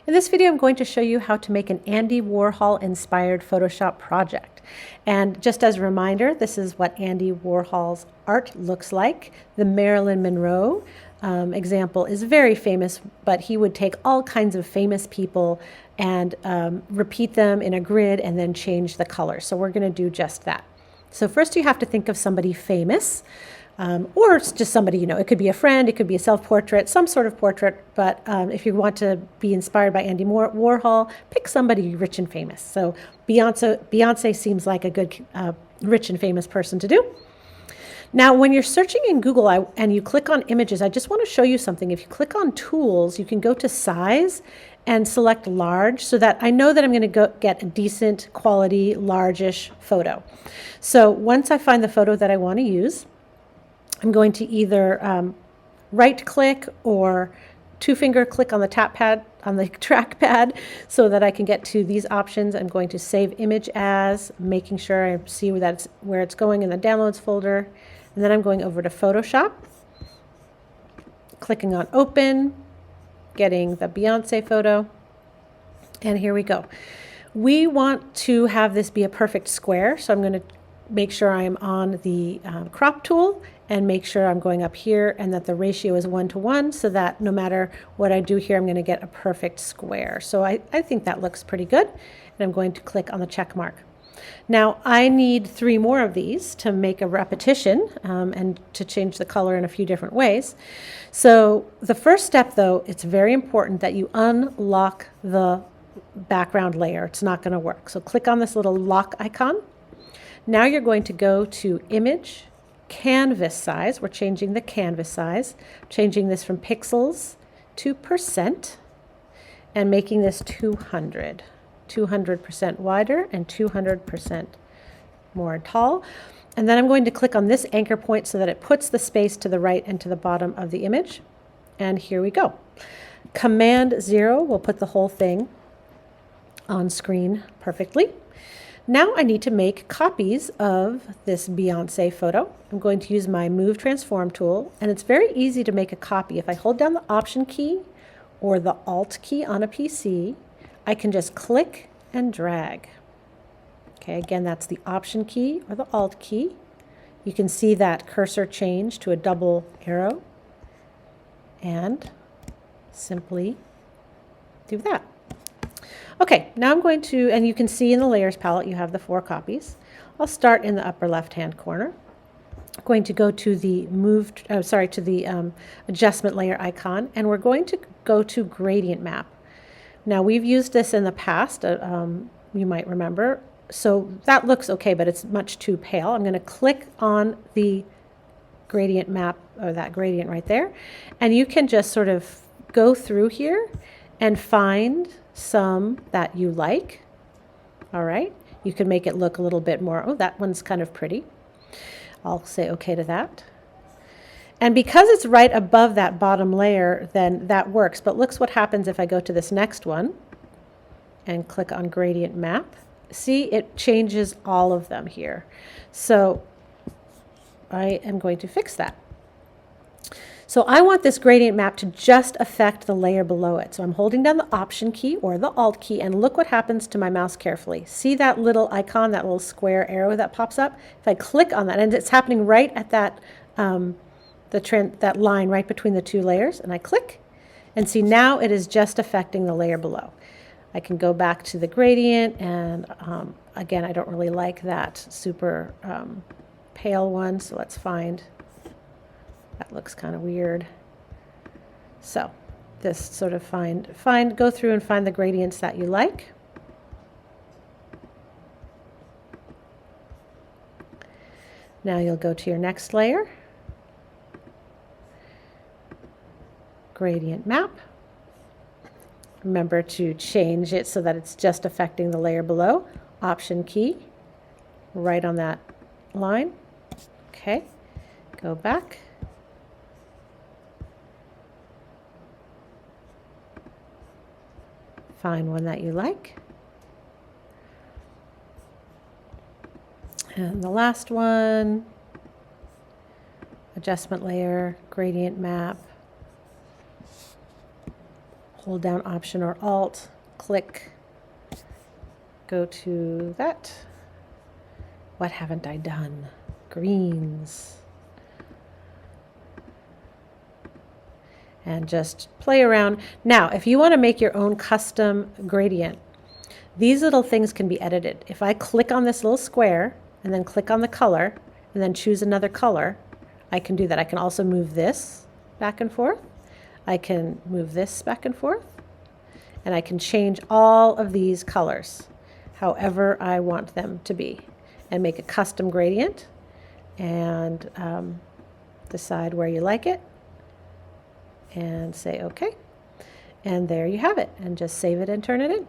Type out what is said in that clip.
In this video, I'm going to show you how to make an Andy Warhol inspired Photoshop project. And just as a reminder, this is what Andy Warhol's art looks like. The Marilyn Monroe example is very famous, but he would take all kinds of famous people and repeat them in a grid and then change the color. So we're going to do just that. So first you have to think of somebody famous. Or it's just somebody, it could be a friend, it could be a self-portrait, some sort of portrait, but if you want to be inspired by Andy Warhol, pick somebody rich and famous. So Beyonce seems like a good rich and famous person to do. Now, when you're searching in Google and you click on images, I just want to show you something. If you click on tools, you can go to size and select large so that I know that I'm going to get a decent quality, largish photo. So once I find the photo that I want to use, I'm going to either right click or two-finger click on the trackpad so that I can get to these options. I'm going to save image as, making sure I see where it's going in the downloads folder. And then I'm going over to Photoshop, clicking on open, getting the Beyonce photo, and here we go. We want to have this be a perfect square, so I'm going to make sure I'm on the crop tool and make sure I'm going up here and that the ratio is 1:1 so that no matter what I do here, I'm going to get a perfect square. So I think that looks pretty good. And I'm going to click on the check mark. Now I need 3 more of these to make a repetition and to change the color in a few different ways. So the first step, though, it's very important that you unlock the background layer. It's not going to work. So click on this little lock icon. Now you're going to go to Image, Canvas Size. We're changing the canvas size, changing this from pixels to percent, and making this 200. 200% wider and 200% more tall. And then I'm going to click on this anchor point so that it puts the space to the right and to the bottom of the image. And here we go. Command 0 will put the whole thing on screen perfectly. Now I need to make copies of this Beyonce photo. I'm going to use my Move Transform tool, and it's very easy to make a copy. If I hold down the Option key or the Alt key on a PC, I can just click and drag. Okay, again, that's the Option key or the Alt key. You can see that cursor change to a double arrow, and simply do that. Okay, now I'm going to, and you can see in the layers palette you have the 4 copies. I'll start in the upper left-hand corner. I'm going to go to the adjustment layer icon, and we're going to go to gradient map. Now we've used this in the past, you might remember, so that looks okay, but it's much too pale. I'm going to click on the gradient map, or that gradient right there, and you can just sort of go through here and find some that you like. All right, you can make it look a little bit more, oh, that one's kind of pretty. I'll say okay to that. And because it's right above that bottom layer, then that works. But look what happens if I go to this next one and click on gradient map. See, it changes all of them here. So I am going to fix that. So I want this gradient map to just affect the layer below it. So I'm holding down the Option key or the Alt key, and look what happens to my mouse carefully. See that little icon, that little square arrow that pops up? If I click on that, and it's happening right at that, that line right between the 2 layers, and I click, and see now it is just affecting the layer below. I can go back to the gradient, and again, I don't really like that super pale one, so let's find. That looks kind of weird. So this sort of go through and find the gradients that you like. Now you'll go to your next layer, gradient map. Remember to change it so that it's just affecting the layer below. Option key, right on that line. Okay, go back. Find one that you like. And the last one, adjustment layer, gradient map. hold down Option or Alt, click, go to that. What haven't I done? Greens. And just play around. Now, if you want to make your own custom gradient, these little things can be edited. If I click on this little square and then click on the color and then choose another color, I can do that. I can also move this back and forth. I can move this back and forth. And I can change all of these colors however I want them to be and make a custom gradient and decide where you like it and say OK. And there you have it. And just save it and turn it in.